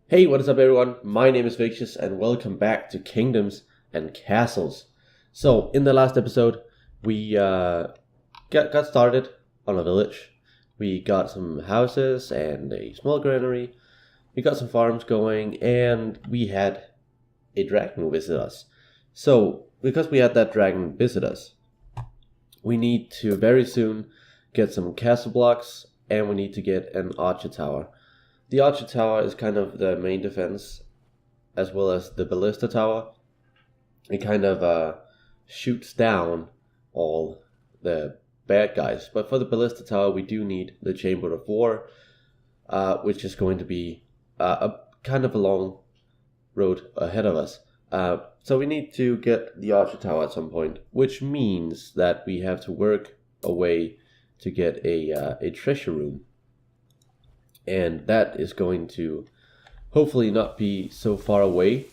Hey, what is up, everyone? My name is Victius, and welcome back to Kingdoms and Castles. So, in the last episode, we got started on a village. We got some houses and a small granary. We got some farms going, and we had a dragon visit us. So, because we had that dragon visit us, we need to very soon get some castle blocks, and we need to get an archer tower. The archer tower is kind of the main defense, as well as the ballista tower. It kind of shoots down all the bad guys. But for the ballista tower, we do need the chamber of war, which is going to be a kind of a long road ahead of us. So we need to get the archer tower at some point, which means that we have to work a way to get a treasure room. And that is going to hopefully not be so far away,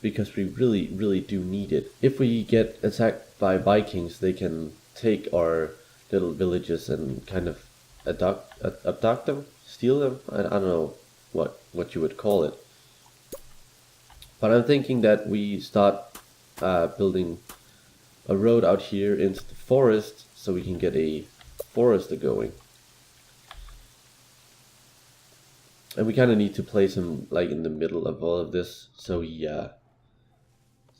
because we really do need it. If we get attacked by Vikings, they can take our little villages and kind of abduct them, steal them. I don't know what you would call it. But I'm thinking that we start building a road out here into the forest so we can get a forester going. And we kind of need to place him like in the middle of all of this, so he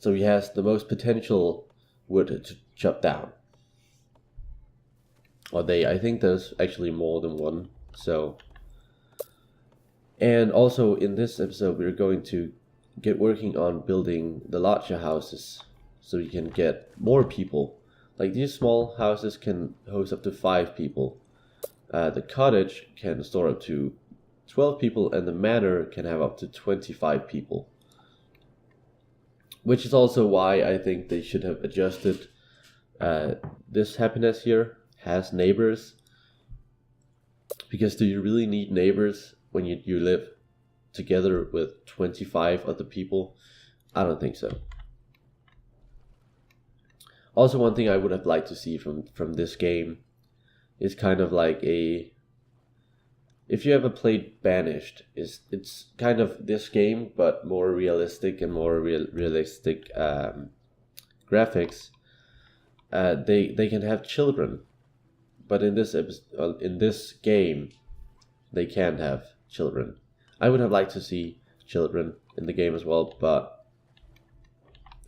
has the most potential wood to chop down. Or I think there's actually more than one. So, and also in this episode, we're going to get working on building the larger houses, so we can get more people. Like these small houses can host up to 5 people. The cottage can store up to 12 people, and the manor can have up to 25 people. Which is also why I think they should have adjusted this happiness here, has neighbors. Because do you really need neighbors when you live together with 25 other people? I don't think so. Also, one thing I would have liked to see from this game is kind of like if you ever played Banished, it's kind of this game, but more realistic and more realistic graphics. They can have children, but in this game, they can't have children. I would have liked to see children in the game as well, but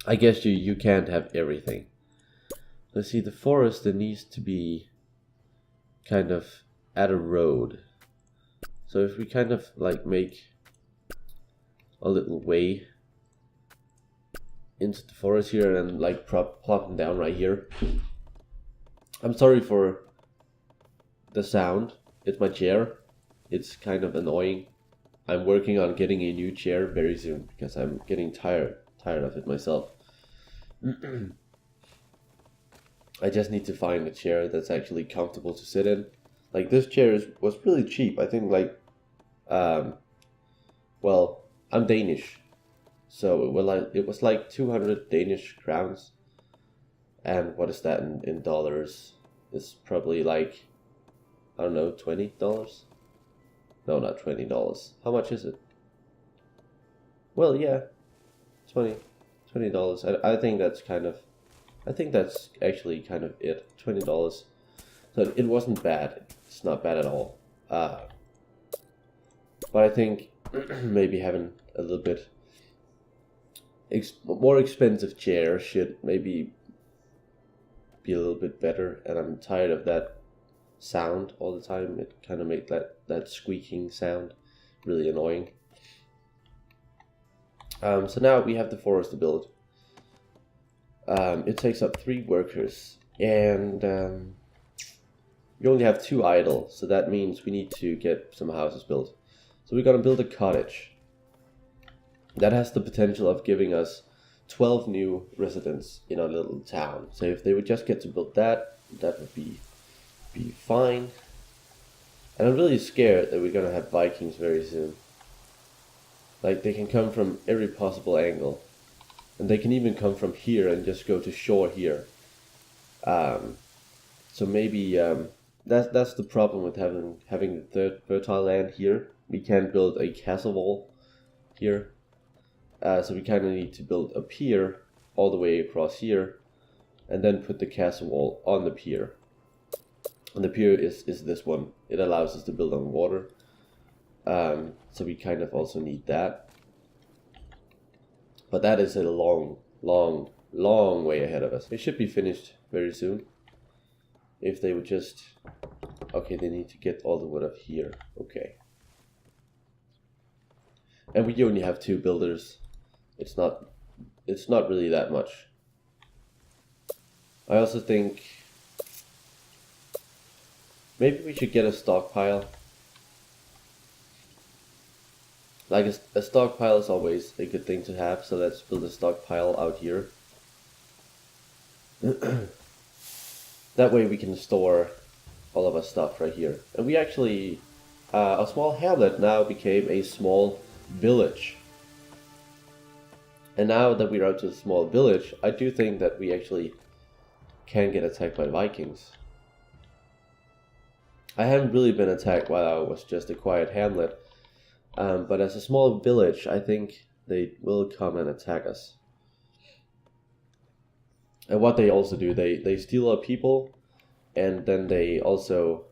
I guess you can't have everything. Let's see, the forest, there needs to be kind of at a road. So if we kind of like make a little way into the forest here and like plop them down right here. I'm sorry for the sound. It's my chair. It's kind of annoying. I'm working on getting a new chair very soon because I'm getting tired of it myself. I just need to find a chair that's actually comfortable to sit in. Like this chair was really cheap. I think like, well, I'm Danish, so it was like 200 Danish crowns, and what is that in dollars? It's probably like, I don't know, $20. No, not $20. How much is it? Well, yeah, $20. I think that's actually kind of it. $20. So it wasn't bad. It's not bad at all. But I think maybe having a little bit more expensive chair should maybe be a little bit better. And I'm tired of that sound all the time. It kind of makes that squeaking sound really annoying. So now we have the forest to build. It takes up 3 workers, and we only have 2 idle, so that means we need to get some houses built. So we're gonna build a cottage. That has the potential of giving us 12 new residents in our little town. So if they would just get to build that would be fine. And I'm really scared that we're gonna have Vikings very soon. Like, they can come from every possible angle. And they can even come from here and just go to shore here. So maybe that's the problem with having the third fertile land here. We can't build a castle wall here. So we kind of need to build a pier all the way across here, and then put the castle wall on the pier. And the pier is this one. It allows us to build on water. So we kind of also need that. But that is a long way ahead of us. It should be finished very soon. If they would just... Okay, they need to get all the wood up here. Okay. And we only have 2 builders. It's not really that much. I also think maybe we should get a stockpile. Like a stockpile is always a good thing to have, so let's build a stockpile out here. That way we can store all of our stuff right here. And we actually, a small hamlet now became a small village. And now that we're out to a small village, I do think that we actually can get attacked by Vikings. I haven't really been attacked while I was just a quiet hamlet. But as a small village, I think they will come and attack us. And what they also do, they steal our people, and then they also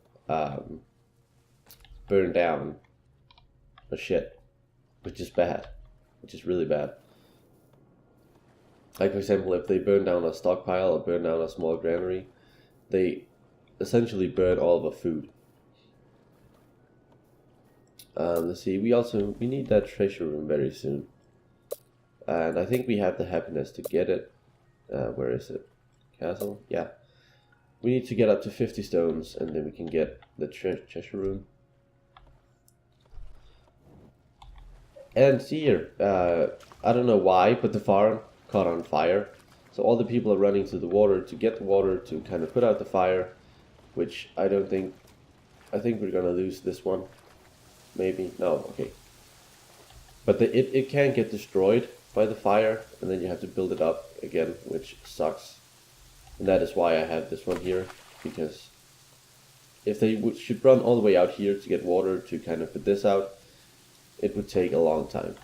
burn down our shit, which is bad, which is really bad. Like for example, if they burn down a stockpile or burn down a small granary, they essentially burn all of our food. Let's see, we need that treasure room very soon. And I think we have the happiness to get it. Where is it? Castle? Yeah. We need to get up to 50 stones and then we can get the treasure room. And here, I don't know why, but the farm caught on fire. So all the people are running to the water to get the water to kind of put out the fire, which I think we're gonna lose this one. Maybe, no, okay. But it can get destroyed by the fire, and then you have to build it up again, which sucks. And that is why I have this one here, because if they should run all the way out here to get water to kind of put this out, it would take a long time.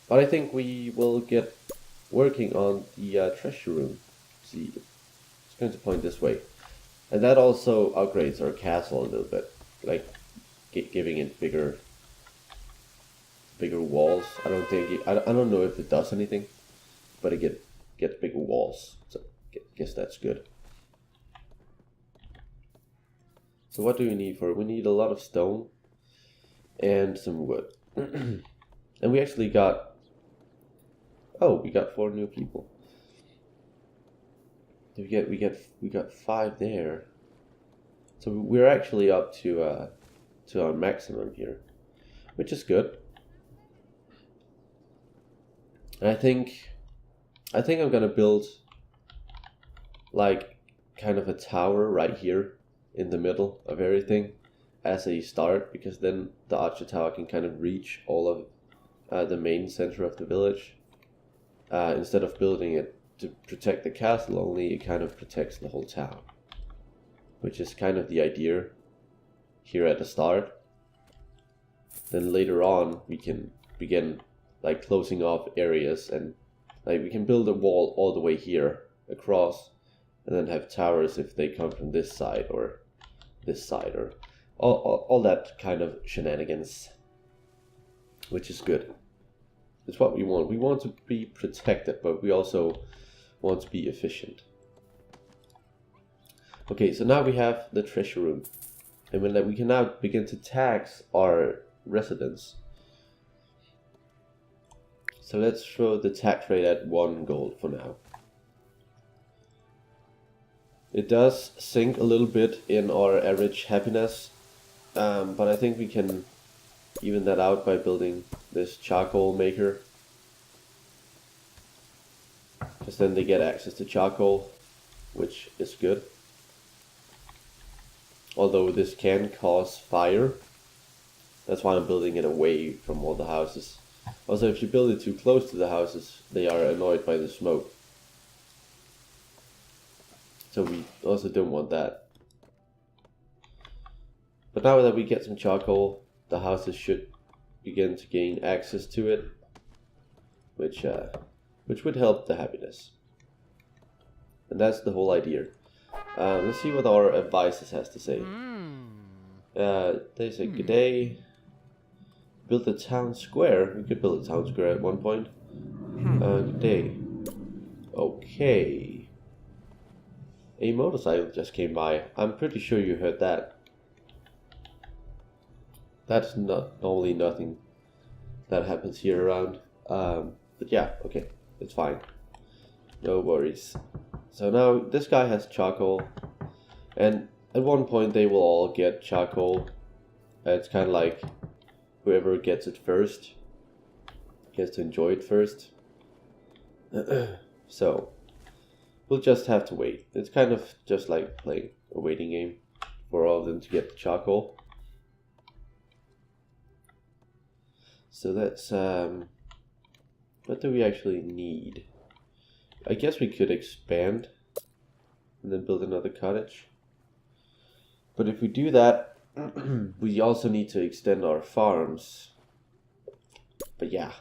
But I think we will get working on the treasure room. See, it's going to point this way. And that also upgrades our castle a little bit, like giving it bigger walls. I don't know if it does anything, but it gets bigger walls. So I guess that's good. So what do we need for it? We need a lot of stone and some wood. And we actually got, we got 4 new people. We got 5 there. So we're actually up to our maximum here, which is good. And I think I'm gonna build like kind of a tower right here in the middle of everything as a start, because then the archer tower can kind of reach all of the main center of the village. Instead of building it to protect the castle only, it kind of protects the whole town, which is kind of the idea here at the start. Then later on we can begin like closing off areas, and like we can build a wall all the way here across, and then have towers if they come from this side or this side, or all that kind of shenanigans, which is good. It's what we want. We want to be protected, but we also want to be efficient. Okay, so now we have the treasure room, and we can now begin to tax our residents. So let's throw the tax rate at 1 gold for now. It does sink a little bit in our average happiness, but I think we can even that out by building this charcoal maker, because then they get access to charcoal, which is good. Although this can cause fire, that's why I'm building it away from all the houses. Also, if you build it too close to the houses, they are annoyed by the smoke. So we also don't want that. But now that we get some charcoal, the houses should begin to gain access to it, which would help the happiness. And that's the whole idea. Let's see what our advisors has to say. They say, good day. Build a town square. We could build a town square at one point. Good day. Okay. A motorcycle just came by. I'm pretty sure you heard that. That's not normally nothing that happens here around. But yeah, okay. It's fine. No worries. So now this guy has charcoal. And at one point they will all get charcoal. It's kind of like whoever gets it first gets to enjoy it first. So we'll just have to wait. It's kind of just like playing a waiting game for all of them to get the charcoal. So that's what do we actually need? I guess we could expand and then build another cottage. But if we do that, we also need to extend our farms. But yeah,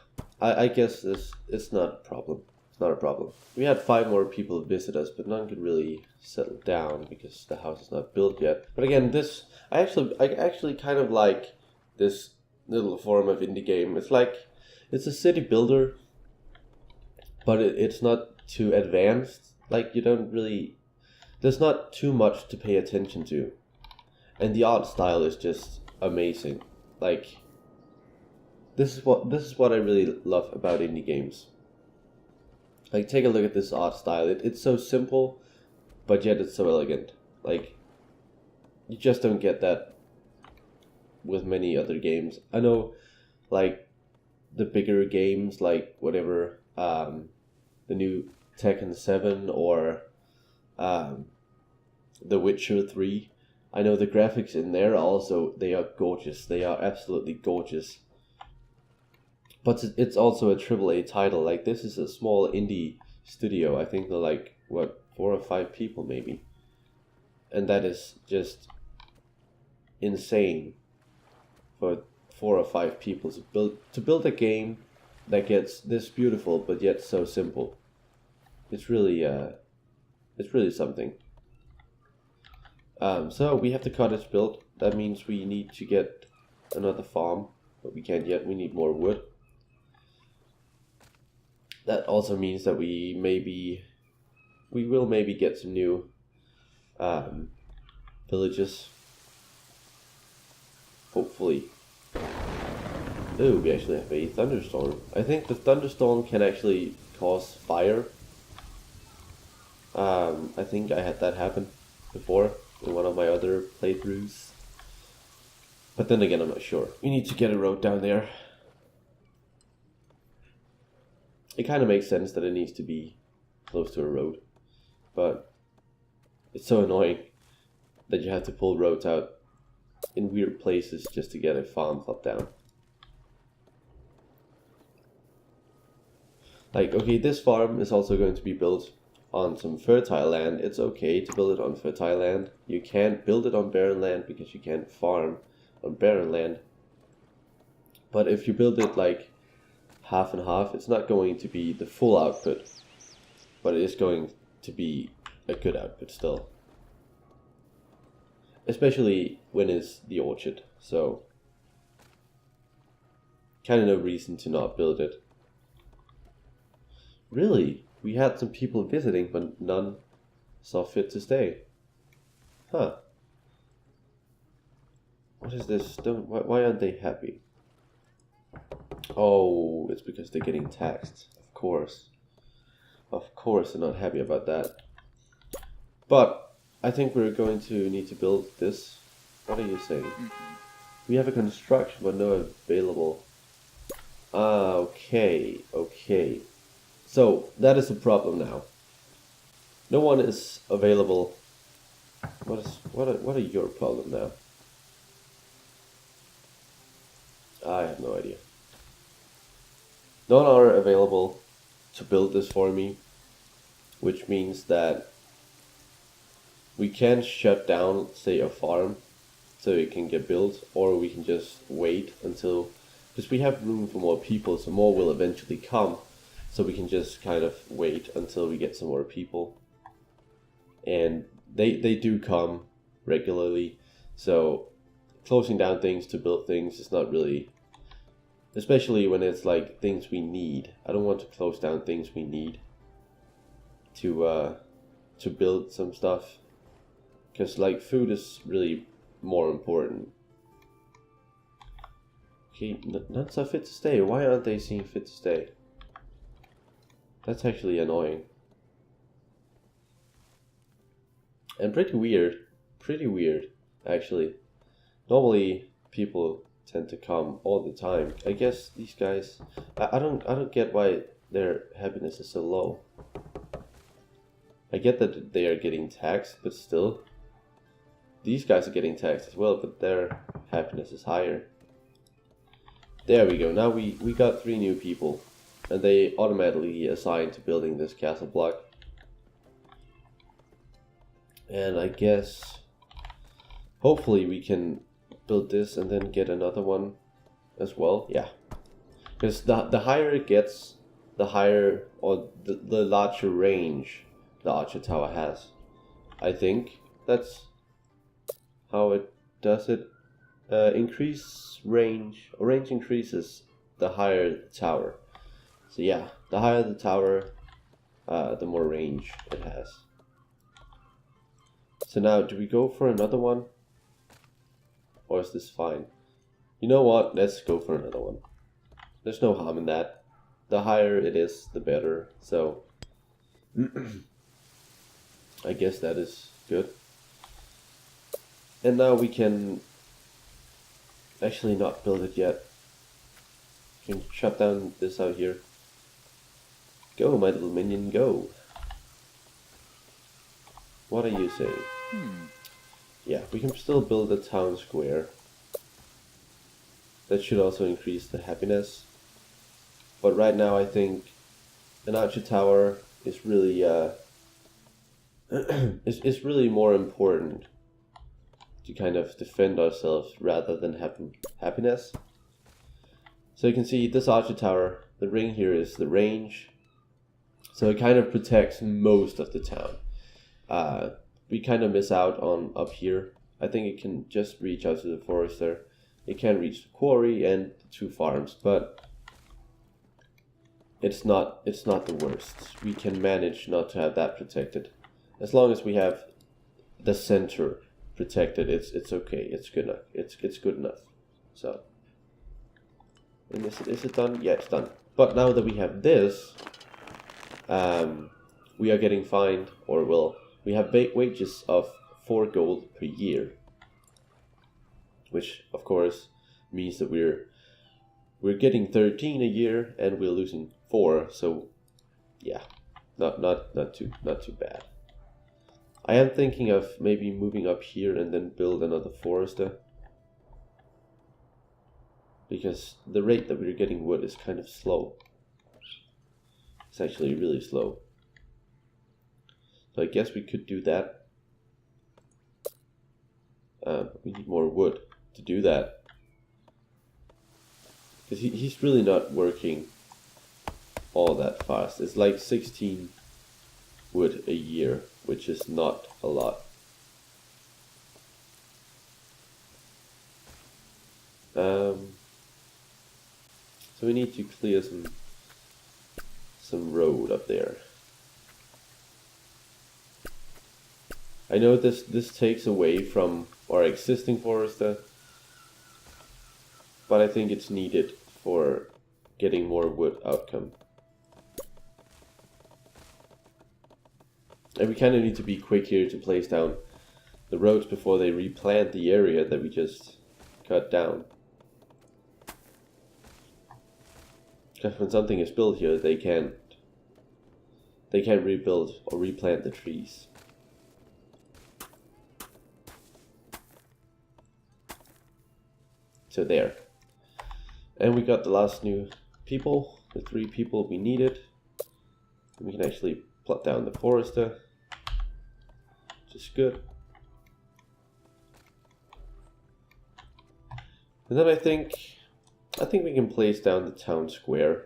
I guess this it's not a problem. It's not a problem. We had 5 more people visit us, but none could really settle down because the house is not built yet. But again, I actually kind of like this little form of indie game. It's like it's a city builder, but it's not too advanced. Like you don't really, there's not too much to pay attention to, and the art style is just amazing. Like this is what I really love about indie games. Like take a look at this art style. It's so simple, but yet it's so elegant. Like you just don't get that with many other games. I know, like the bigger games, like whatever, the new Tekken 7 or The Witcher 3. I know the graphics in there also, they are gorgeous. They are absolutely gorgeous. But it's also a AAA title. Like this is a small indie studio. I think they're like, what, 4 or 5 people maybe. And that is just insane for 4 or 5 people to build a game that gets this beautiful but yet so simple. It's really something. So we have the cottage built. That means we need to get another farm, but we can't yet. We need more wood. That also means that we will maybe get some new villages. Hopefully. Oh, we actually have a thunderstorm. I think the thunderstorm can actually cause fire. I think I had that happen before in one of my other playthroughs. But then again, I'm not sure. We need to get a road down there. It kind of makes sense that it needs to be close to a road. But it's so annoying that you have to pull roads out in weird places just to get a farm plot down. Like, okay, this farm is also going to be built on some fertile land. It's okay to build it on fertile land. You can't build it on barren land because you can't farm on barren land. But if you build it like half and half, it's not going to be the full output, but it is going to be a good output still. Especially when it's the orchard, so kind of no reason to not build it. Really? We had some people visiting, but none saw fit to stay. Huh. What is this? Why aren't they happy? Oh, it's because they're getting taxed. Of course. Of course they're not happy about that. But I think we're going to need to build this. What are you saying? We have a construction, but no available. Okay. So that is a problem now. No one is available. What are your problem now? I have no idea. None are available to build this for me, which means that we can shut down, say, a farm so it can get built, or we can just wait until because we have room for more people, so more will eventually come. So we can just kind of wait until we get some more people. And they do come regularly, so closing down things to build things is not really, especially when it's like things we need. I don't want to close down things we need to build some stuff, because like food is really more important. Okay, not so fit to stay. Why aren't they seeing fit to stay? That's actually annoying. And pretty weird, actually. Normally, people tend to come all the time. I guess these guys, I don't get why their happiness is so low. I get that they are getting taxed, but still, these guys are getting taxed as well, but their happiness is higher. There we go. Now we got 3 new people, and they automatically assigned to building this castle block. And I guess hopefully we can build this and then get another one as well. Yeah, because the higher it gets, the higher or the larger range the Archer Tower has. I think that's how it does it. Increase range, or range increases the higher the tower. So yeah, the higher the tower, the more range it has. So now, do we go for another one? Or is this fine? You know what? Let's go for another one. There's no harm in that. The higher it is, the better. So, I guess that is good. And now we can actually not build it yet. We can shut down this out here. Go, my little minion, go. What are you saying? Yeah, we can still build a town square. That should also increase the happiness. But right now I think an archer tower is really is really more important to kind of defend ourselves rather than having happiness. So you can see this archer tower, the ring here is the range. So it kind of protects most of the town. We kind of miss out on up here. I think it can just reach out to the forester. It can reach the quarry and the 2 farms, but it's not the worst. We can manage not to have that protected. As long as we have the center protected, it's okay. It's good enough. It's good enough. So, and is it done? Yeah, it's done. But now that we have this, we are getting fined, or well, we have wages of 4 gold per year, which of course means that we're getting 13 a year and we're losing 4. So yeah, not too bad. I am thinking of maybe moving up here and then build another forester, because the rate that we're getting wood is kind of slow. It's actually really slow. So I guess we could do that. We need more wood to do that, because he's really not working all that fast. It's like 16 wood a year, which is not a lot. So we need to clear some road up there. I know this takes away from our existing forester, but I think it's needed for getting more wood outcome. And we kind of need to be quick here to place down the roads before they replant the area that we just cut down. Because when something is built here, they can't rebuild or replant the trees. So there. And we got the last new people, the 3 people we needed. And we can actually plot down the forester, which is good. And then I think I think we can place down the town square.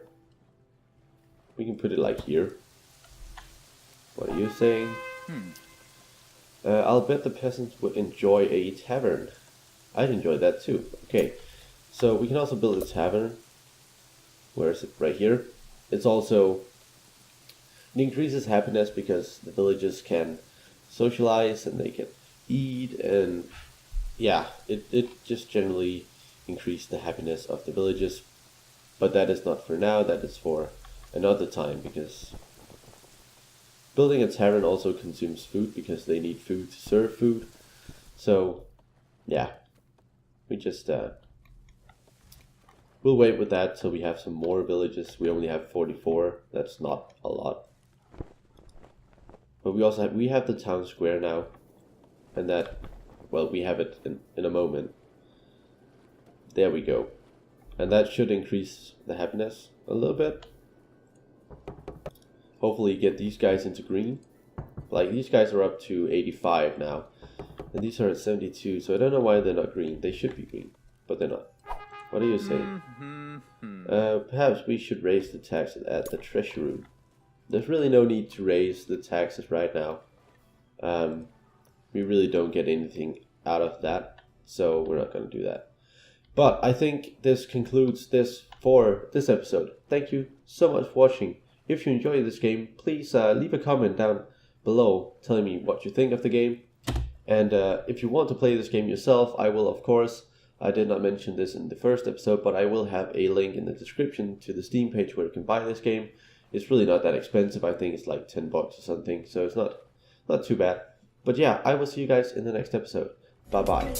We can put it like here. What are you saying? I'll bet the peasants would enjoy a tavern. I'd enjoy that too. Okay, so we can also build a tavern. Where is it? Right here. It increases happiness because the villagers can socialize and they can eat, and yeah, it just generally increases the happiness of the villagers. But that is not for now, that is for another time, because building a tavern also consumes food because they need food to serve food. So yeah, we just we'll wait with that till we have some more villages. We only have 44. That's not a lot. But we have the town square now, and that, well, we have it in a moment. There we go. And that should increase the happiness a little bit. Hopefully get these guys into green. Like, these guys are up to 85 now, and these are at 72, so I don't know why they're not green. They should be green, but they're not. What do you say? Perhaps we should raise the taxes at the treasure room. There's really no need to raise the taxes right now. We really don't get anything out of that, so we're not going to do that. But I think this concludes this for this episode. Thank you so much for watching. If you enjoy this game, please leave a comment down below telling me what you think of the game. And if you want to play this game yourself, I will, of course. I did not mention this in the first episode, but I will have a link in the description to the Steam page where you can buy this game. It's really not that expensive. I think it's like $10 or something, so it's not too bad. But yeah, I will see you guys in the next episode. Bye bye.